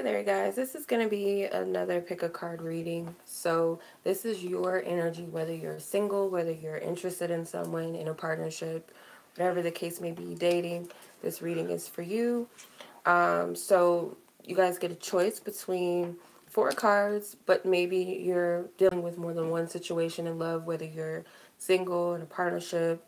there, guys. This is going to be another pick a card reading. So this is your energy, whether you're single, whether you're interested in someone, in a partnership, whatever the case may be, dating. This reading is for you. So you guys get a choice between 4 cards, but maybe you're dealing with more than one situation in love, whether you're single, in a partnership,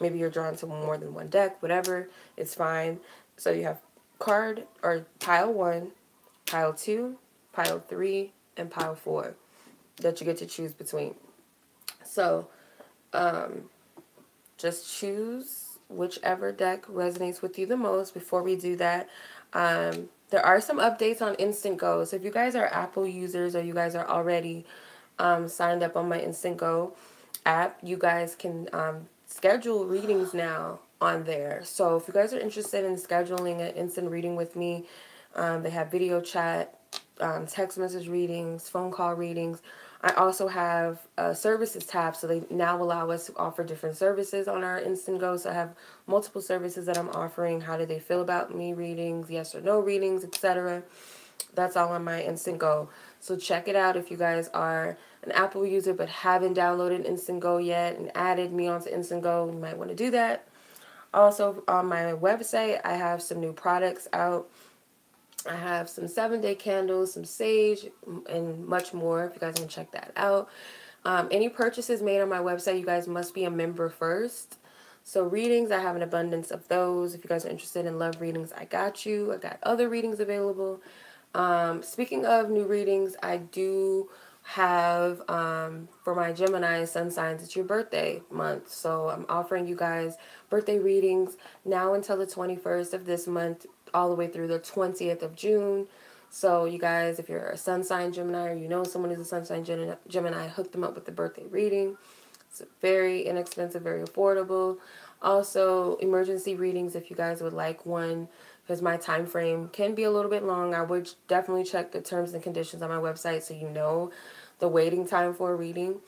maybe you're drawn to more than one deck, whatever, it's fine. So you have card or pile 1, pile 2, pile 3, and pile 4 that you get to choose between. So just choose whichever deck resonates with you the most. Before we do that, there are some updates on Instantgo. So if you guys are Apple users or you guys are already signed up on my Instantgo app, you guys can schedule readings now on there. So if you guys are interested in scheduling an instant reading with me, they have video chat, text message readings, phone call readings. I also have a services tab, so they now allow us to offer different services on our Instantgo. So I have multiple services that I'm offering. How do they feel about me readings, yes or no readings, etc. That's all on my Instantgo. So check it out if you guys are an Apple user but haven't downloaded Instantgo yet and added me onto Instantgo. You might want to do that. Also, on my website, I have some new products out. I have some 7-day candles, some sage, and much more if you guys want to check that out. Any purchases made on my website, you guys must be a member first. So readings, I have an abundance of those. If you guys are interested in love readings, I got you. I got other readings available. Speaking of new readings, I do have for my Gemini sun signs, it's your birthday month. So I'm offering you guys birthday readings now until the 21st of this month, all the way through the 20th of June. So you guys, if you're a sun sign Gemini or you know someone who's a sun sign Gemini, hook them up with the birthday reading. It's very inexpensive, very affordable. Also, emergency readings if you guys would like one, because my time frame can be a little bit long. I would definitely check the terms and conditions on my website so you know the waiting time for a reading,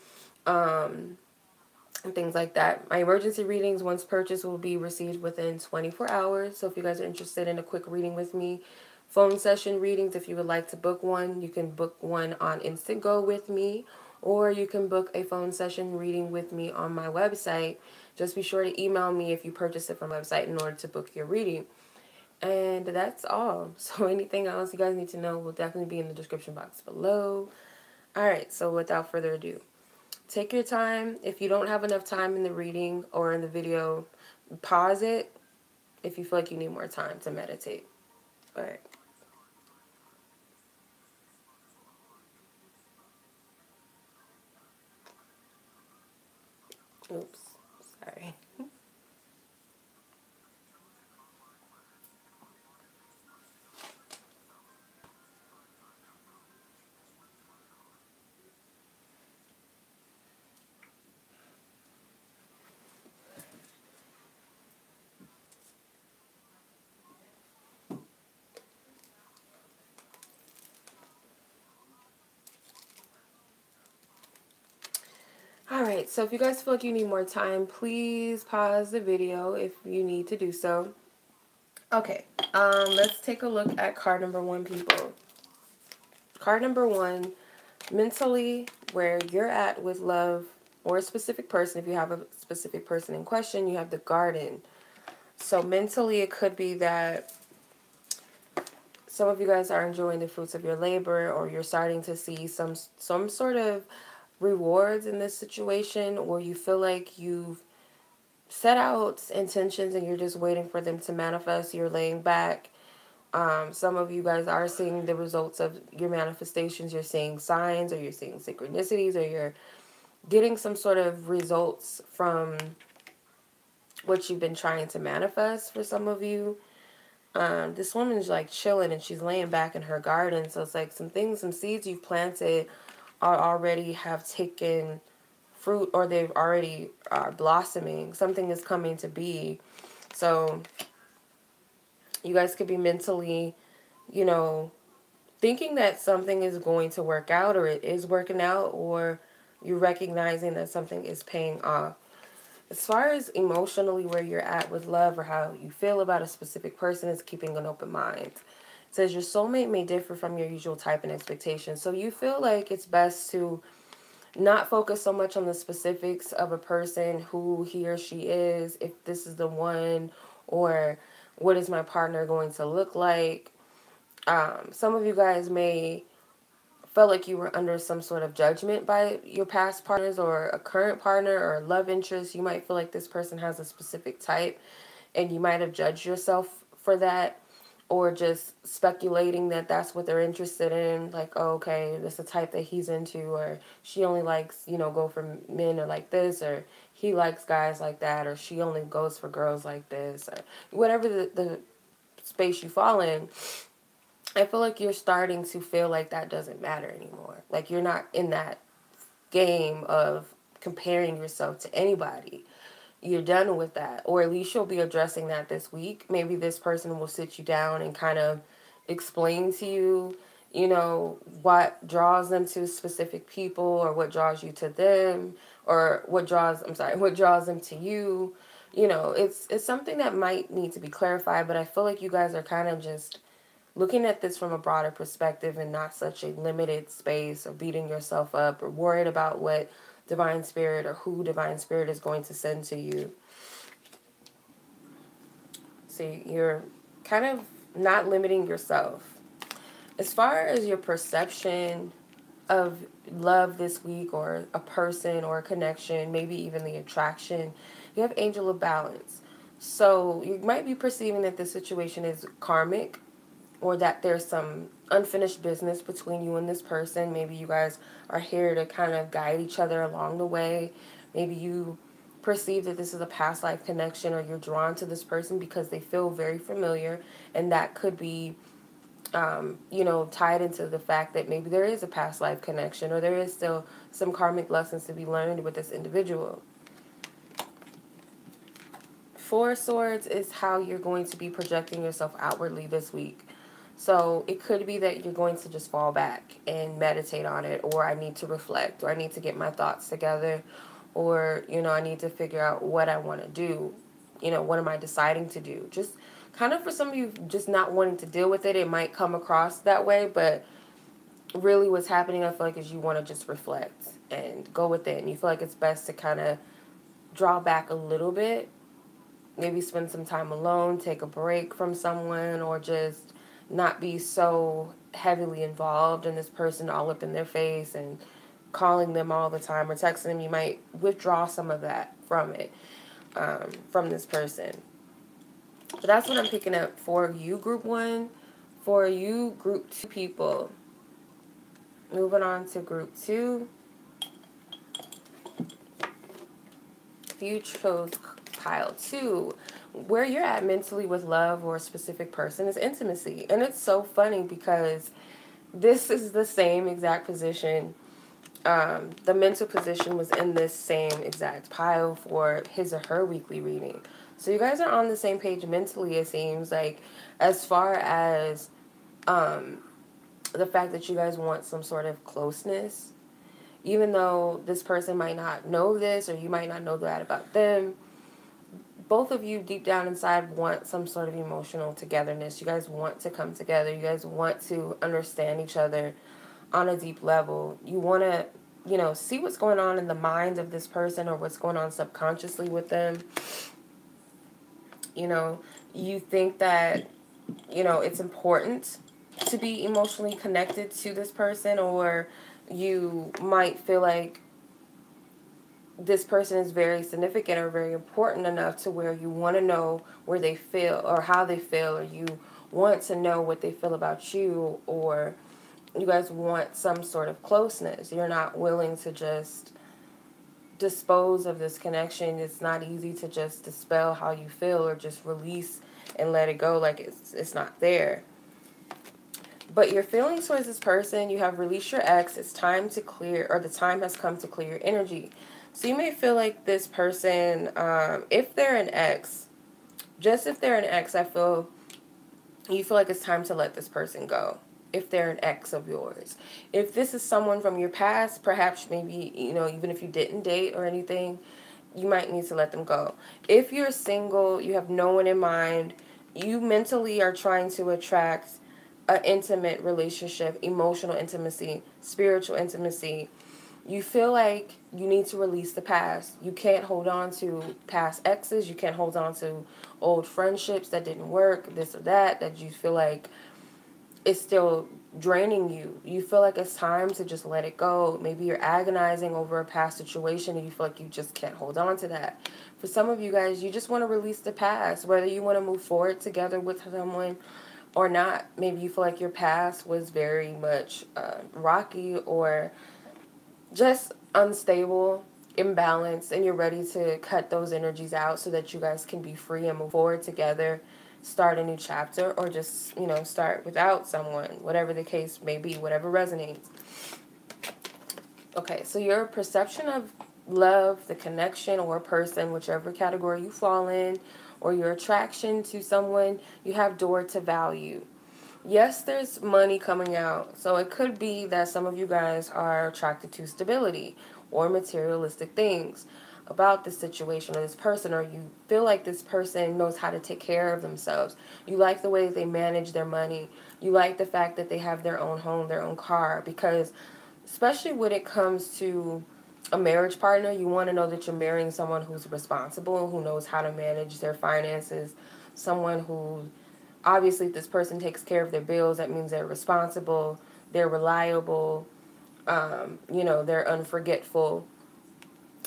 and things like that. My emergency readings, once purchased, will be received within 24 hours. So if you guys are interested in a quick reading with me, phone session readings, if you would like to book one, you can book one on Instantgo with me, or you can book a phone session reading with me on my website. Just be sure to email me if you purchase it from the website in order to book your reading. And that's all. So anything else you guys need to know will definitely be in the description box below. Alright, so without further ado, take your time. If you don't have enough time in the reading or in the video, pause it if you feel like you need more time to meditate. Alright. Oops. Sorry. Alright, so if you guys feel like you need more time, please pause the video if you need to do so. Okay, let's take a look at card number 1, people. Card number 1, mentally, where you're at with love or a specific person. If you have a specific person in question, you have the Garden. So mentally, it could be that some of you guys are enjoying the fruits of your labor, or you're starting to see some sort of rewards in this situation, or you feel like you've set out intentions and you're just waiting for them to manifest. You're laying back. Some of you guys are seeing the results of your manifestations. You're seeing signs, or you're seeing synchronicities, or you're getting some sort of results from what you've been trying to manifest for some of you. This woman's like chilling and she's laying back in her garden. So it's like some seeds you've planted already have taken fruit, or they've already are blossoming. Something is coming to be. So you guys could be mentally, you know, thinking that something is going to work out, or it is working out, or you're recognizing that something is paying off. As far as emotionally where you're at with love or how you feel about a specific person, is keeping an open mind. says your soulmate may differ from your usual type and expectations. So you feel like it's best to not focus so much on the specifics of a person, who he or she is, if this is the one, or what is my partner going to look like. Some of you guys may felt like you were under some sort of judgment by your past partners or a current partner or a love interest. You might feel like this person has a specific type and you might have judged yourself for that, or just speculating that that's what they're interested in. Like, oh, okay, that's the type that he's into, or she only likes, go for men or like this, or he likes guys like that, or she only goes for girls like this, or whatever the space you fall in. I feel like you're starting to feel like that doesn't matter anymore. Like you're not in that game of comparing yourself to anybody. You're done with that. Or at least you'll be addressing that this week. Maybe this person will sit you down and kind of explain to you, what draws them to specific people, or what draws you to them, or what draws them to you. It's something that might need to be clarified, but I feel like you guys are kind of just looking at this from a broader perspective and not such a limited space, or beating yourself up or worried about what divine spirit or who divine spirit is going to send to you. See, you're kind of not limiting yourself. As far as your perception of love this week, or a person or a connection, maybe even the attraction, you have Angel of Balance. So you might be perceiving that this situation is karmic, or that there's some unfinished business between you and this person. Maybe you guys are here to kind of guide each other along the way. Maybe you perceive that this is a past life connection, or you're drawn to this person because they feel very familiar, and that could be tied into the fact that maybe there is a past life connection, or there is still some karmic lessons to be learned with this individual. Four of Swords is how you're going to be projecting yourself outwardly this week. So it could be that you're going to just fall back and meditate on it, or I need to reflect, or I need to get my thoughts together, or, I need to figure out what I want to do. What am I deciding to do? Just kind of, for some of you, just not wanting to deal with it. It might come across that way, but really what's happening, I feel like, is you want to just reflect and go with it. And you feel like it's best to kind of draw back a little bit, maybe spend some time alone, take a break from someone, or just not be so heavily involved in this person, all up in their face and calling them all the time or texting them. You might withdraw some of that from it, from this person. So that's what I'm picking up for you, group 1. For you, group 2 people. Moving on to group 2. If you chose pile 2, where you're at mentally with love or a specific person is intimacy. And it's so funny because this is the same exact position. The mental position was in this same exact pile for his or her weekly reading. So you guys are on the same page mentally, it seems like, as far as the fact that you guys want some sort of closeness. Even though this person might not know this, or you might not know that about them, both of you deep down inside want some sort of emotional togetherness. You guys want to come together. You guys want to understand each other on a deep level. You want to, see what's going on in the mind of this person, or what's going on subconsciously with them. You think that, it's important to be emotionally connected to this person, or you might feel like this person is very significant or very important enough to where you want to know where they feel or how they feel, or you want to know what they feel about you, or you guys want some sort of closeness. You're not willing to just dispose of this connection. It's not easy to just dispel how you feel, or just release and let it go like it's not there. But your feelings towards this person, you have released your ex. It's time to clear, or the time has come to clear your energy. So you may feel like this person, if they're an ex, just if they're an ex, you feel like it's time to let this person go. If they're an ex of yours. If this is someone from your past, perhaps maybe, even if you didn't date or anything, you might need to let them go. If you're single, you have no one in mind, you mentally are trying to attract an intimate relationship, emotional intimacy, spiritual intimacy. You feel like you need to release the past. You can't hold on to past exes. You can't hold on to old friendships that didn't work, this or that you feel like it's still draining you. You feel like it's time to just let it go. Maybe you're agonizing over a past situation and you feel like you just can't hold on to that. For some of you guys, you just want to release the past, whether you want to move forward together with someone or not. Maybe you feel like your past was very much rocky or just unstable, imbalanced, and you're ready to cut those energies out so that you guys can be free and move forward together, start a new chapter, or just, start without someone, whatever the case may be, whatever resonates. Okay, so your perception of love, the connection or person, whichever category you fall in, or your attraction to someone, you have door to value. Yes, there's money coming out. So it could be that some of you guys are attracted to stability or materialistic things about this situation or this person, or you feel like this person knows how to take care of themselves. You like the way they manage their money. You like the fact that they have their own home, their own car, because especially when it comes to a marriage partner, you want to know that you're marrying someone who's responsible, who knows how to manage their finances, someone who, obviously, if this person takes care of their bills, that means they're responsible, they're reliable, they're unforgetful.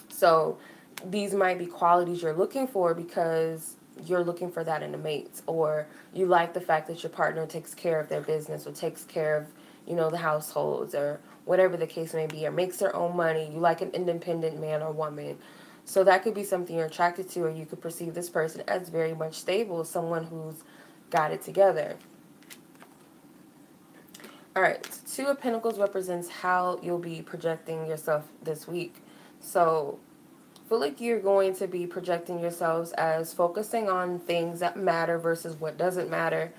So these might be qualities you're looking for because you're looking for that in a mate, or you like the fact that your partner takes care of their business or takes care of, the households or whatever the case may be, or makes their own money. You like an independent man or woman. So that could be something you're attracted to, or you could perceive this person as very much stable, someone who's got it together. All right, Two of Pentacles represents how you'll be projecting yourself this week. So I feel like you're going to be projecting yourselves as focusing on things that matter versus what doesn't matter.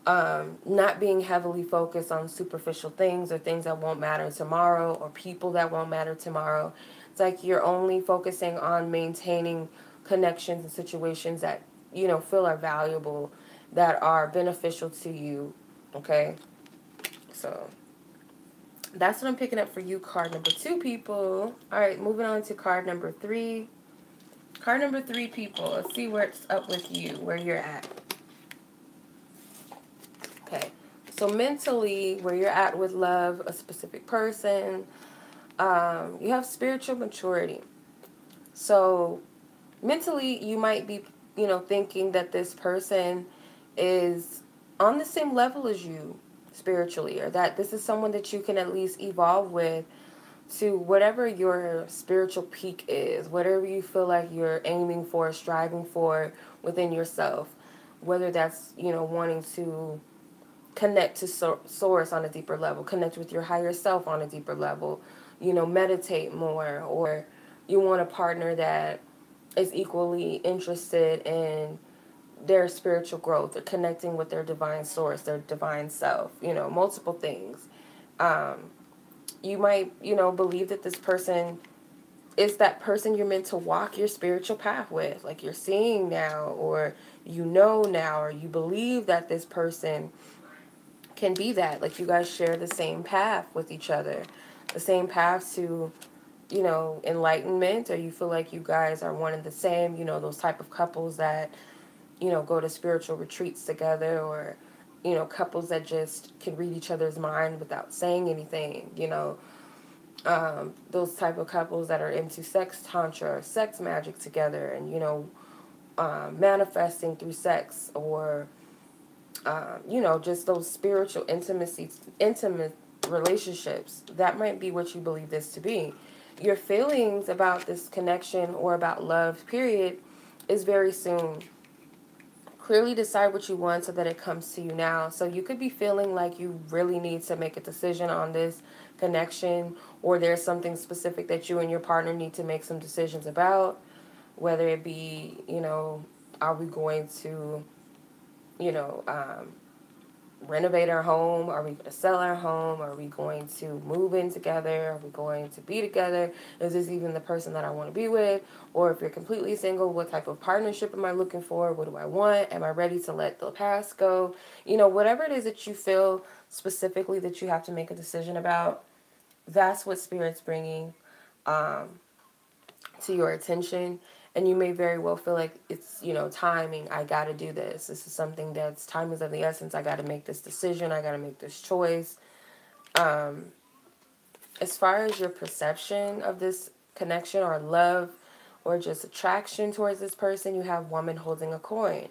Not being heavily focused on superficial things or things that won't matter tomorrow or people that won't matter tomorrow. It's like you're only focusing on maintaining connections and situations that, feel are valuable, that are beneficial to you, okay? So that's what I'm picking up for you, card number 2, people. All right, moving on to card number 3. Card number 3, people. Let's see what's up with you, where you're at. Okay, so mentally, where you're at with love, a specific person, you have spiritual maturity. So mentally, you might be, thinking that this person is on the same level as you spiritually, or that this is someone that you can at least evolve with to whatever your spiritual peak is, whatever you feel like you're aiming for, striving for within yourself, whether that's, wanting to connect to source on a deeper level, connect with your higher self on a deeper level, meditate more, or you want a partner that is equally interested in their spiritual growth or connecting with their divine source, their divine self, multiple things. You might, believe that this person is that person you're meant to walk your spiritual path with. Like you're seeing now, or now, or you believe that this person can be that. Like you guys share the same path with each other, the same path to, enlightenment, or you feel like you guys are one and the same, those type of couples that, go to spiritual retreats together, or, couples that just can read each other's mind without saying anything, those type of couples that are into sex tantra, sex magic together, and, manifesting through sex, or, just those spiritual intimate relationships. That might be what you believe this to be. Your feelings about this connection or about love, period, is very soon. Clearly decide what you want so that it comes to you now. So you could be feeling like you really need to make a decision on this connection, or there's something specific that you and your partner need to make some decisions about, whether it be, are we going to, renovate our home? Are we going to sell our home? Are we going to move in together? Are we going to be together? Is this even the person that I want to be with? Or if you're completely single, what type of partnership am I looking for? What do I want? Am I ready to let the past go? You know, whatever it is that you feel specifically that you have to make a decision about, that's what Spirit's bringing to your attention. And you may very well feel like it's, you know, timing. I got to do this. This is something that's, time is of the essence. I got to make this decision. I got to make this choice. As far as your perception of this connection or love or just attraction towards this person, you have woman holding a coin.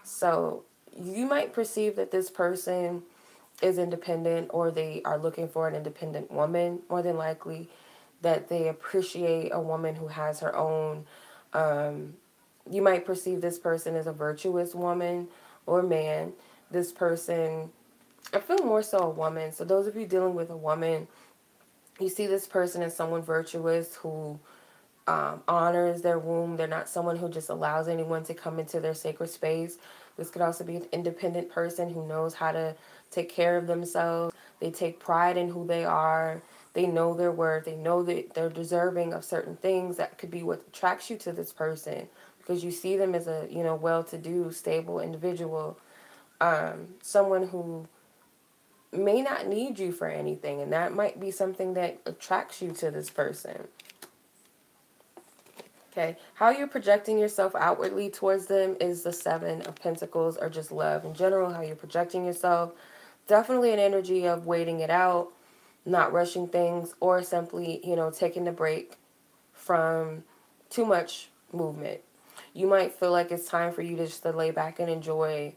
So you might perceive that this person is independent, or they are looking for an independent woman, more than likely that they appreciate a woman who has her own. You might perceive this person as a virtuous woman or man. This person, I feel more so a woman. So those of you dealing with a woman, you see this person as someone virtuous who honors their womb. They're not someone who just allows anyone to come into their sacred space. This could also be an independent person who knows how to take care of themselves. They take pride in who they are. They know their worth. They know that they're deserving of certain things. That could be what attracts you to this person, because you see them as a, you know, well-to-do, stable individual. Someone who may not need you for anything, and that might be something that attracts you to this person. Okay, how you're projecting yourself outwardly towards them is the Seven of Pentacles, or just love in general, how you're projecting yourself. Definitely an energy of waiting it out, not rushing things, or simply, you know, taking a break from too much movement. You might feel like it's time for you to just to lay back and enjoy,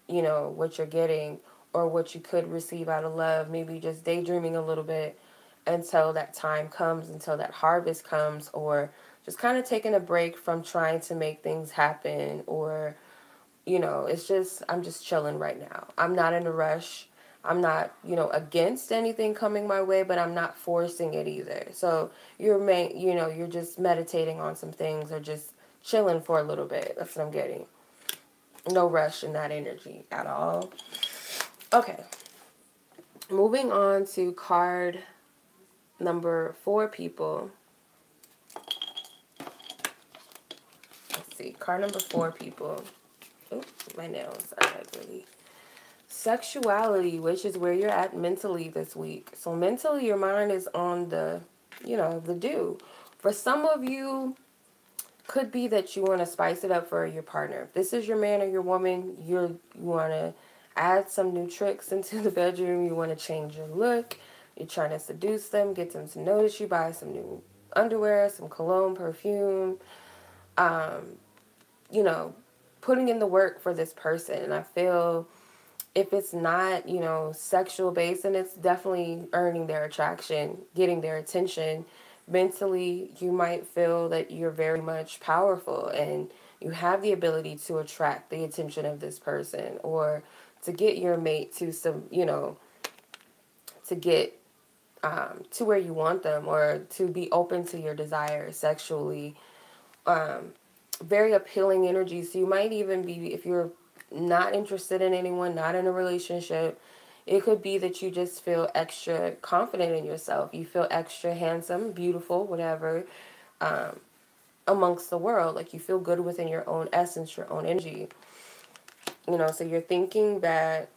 you know, what you're getting or what you could receive out of love. Maybe just daydreaming a little bit until that time comes, until that harvest comes, or just kind of taking a break from trying to make things happen, or, you know, it's just, I'm just chilling right now. I'm not in a rush. I'm not, you know, against anything coming my way, but I'm not forcing it either. So you know, you're just meditating on some things or just chilling for a little bit. That's what I'm getting. No rush in that energy at all. Okay. Moving on to card number 4, people. Let's see. Card number 4, people. Oh, my nails are like really. Sexuality, which is where you're at mentally this week. So mentally, your mind is on the, you know, the do. For some of you, could be that you want to spice it up for your partner. If this is your man or your woman, you want to add some new tricks into the bedroom. You want to change your look. You're trying to seduce them, get them to notice you, buy some new underwear, some cologne, perfume. You know, putting in the work for this person. And I feel if it's not, you know, sexual based, then it's definitely earning their attraction, getting their attention. Mentally, you might feel that you're very much powerful and you have the ability to attract the attention of this person, or to get your mate to some, you know, to get to where you want them, or to be open to your desires sexually. Very appealing energy. So you might even be, if you're not interested in anyone, not in a relationship, it could be that you just feel extra confident in yourself. You feel extra handsome, beautiful, whatever, amongst the world. Like you feel good within your own essence, your own energy. You know, so you're thinking that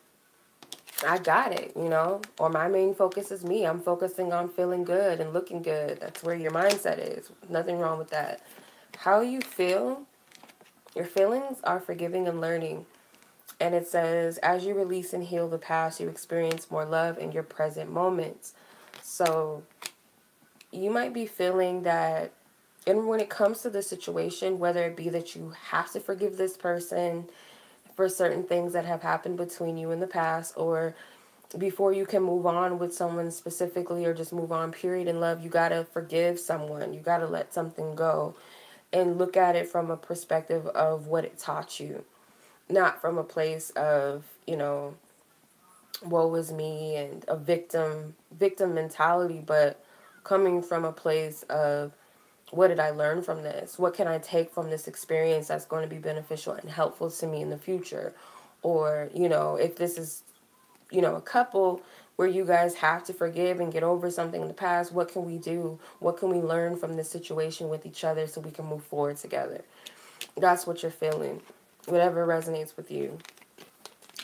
I got it, you know, or my main focus is me. I'm focusing on feeling good and looking good. That's where your mindset is. Nothing wrong with that. How you feel, your feelings are forgiving and learning. And it says, as you release and heal the past, you experience more love in your present moments. So you might be feeling that, and when it comes to the situation, whether it be that you have to forgive this person for certain things that have happened between you in the past, or before you can move on with someone specifically, or just move on period in love, you got to forgive someone. You got to let something go and look at it from a perspective of what it taught you. Not from a place of, you know, woe is me and a victim mentality, but coming from a place of, what did I learn from this? What can I take from this experience that's going to be beneficial and helpful to me in the future? Or, you know, if this is a couple where you guys have to forgive and get over something in the past. What can we do? What can we learn from this situation with each other so we can move forward together? That's what you're feeling, whatever resonates with you.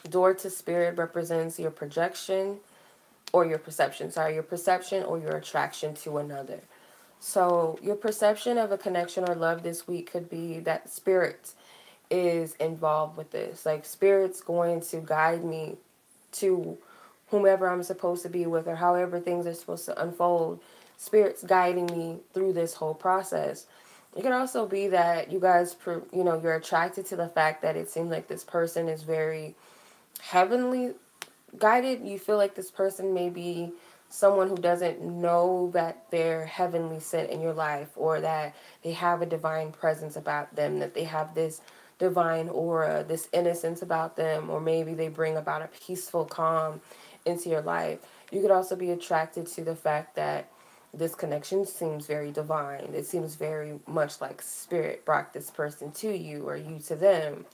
Door to spirit represents your projection or your perception. Sorry, your perception or your attraction to another. So your perception of a connection or love this week could be that spirit is involved with this. Like spirit's going to guide me to whomever I'm supposed to be with or however things are supposed to unfold. Spirit's guiding me through this whole process. It could also be that you guys, you're attracted to the fact that it seems like this person is very heavenly guided. You feel like this person may be someone who doesn't know that they're heavenly sent in your life, or that they have a divine presence about them, that they have this divine aura, this innocence about them, or maybe they bring about a peaceful calm into your life. You could also be attracted to the fact that this connection seems very divine. It seems very much like spirit brought this person to you or you to them.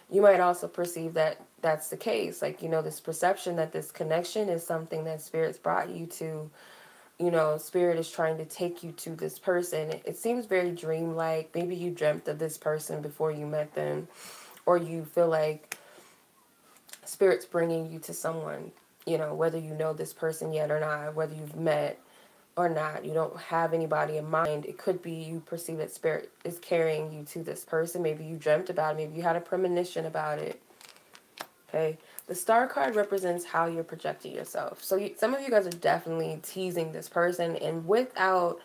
You might also perceive that that's the case. Like, this perception that this connection is something that spirit's brought you to. Spirit is trying to take you to this person. It seems very dreamlike. Maybe you dreamt of this person before you met them, or you feel like spirit's bringing you to someone, whether you know this person yet or not, whether you've met or not, you don't have anybody in mind. It could be you perceive that spirit is carrying you to this person. Maybe you dreamt about it. Maybe you had a premonition about it. Okay. The star card represents how you're projecting yourself. So some of you guys are definitely teasing this person, and without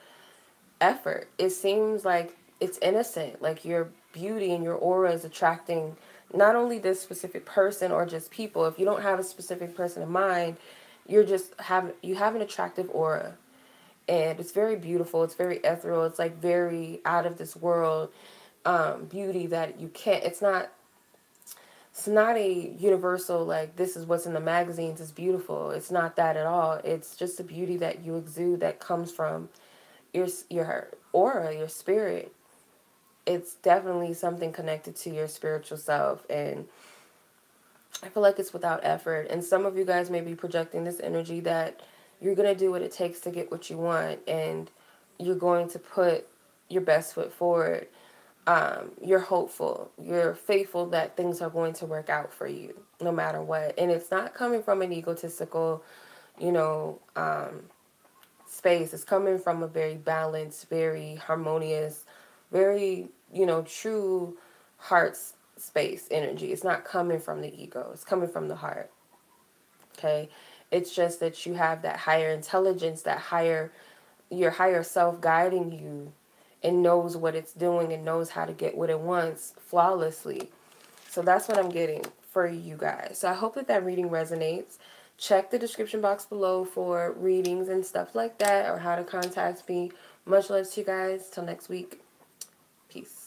effort. It seems like it's innocent. Like your beauty and your aura is attracting not only this specific person or just people. If you don't have a specific person in mind, you have an attractive aura. And it's very beautiful. It's very ethereal. It's like very out of this world beauty that you can't. It's not a universal, like, this is what's in the magazines is beautiful. It's not that at all. It's just a beauty that you exude that comes from your aura, your spirit. It's definitely something connected to your spiritual self, and I feel like it's without effort. And some of you guys may be projecting this energy that you're going to do what it takes to get what you want, and you're going to put your best foot forward. You're hopeful. You're faithful that things are going to work out for you no matter what. And it's not coming from an egotistical, space. It's coming from a very balanced, very harmonious, very, true heart space energy. It's not coming from the ego. It's coming from the heart. Okay? It's just that you have that higher intelligence, your higher self guiding you, and knows what it's doing and knows how to get what it wants flawlessly. So that's what I'm getting for you guys. So I hope that reading resonates. Check the description box below for readings and stuff like that, or how to contact me. Much love to you guys. Till next week. Peace.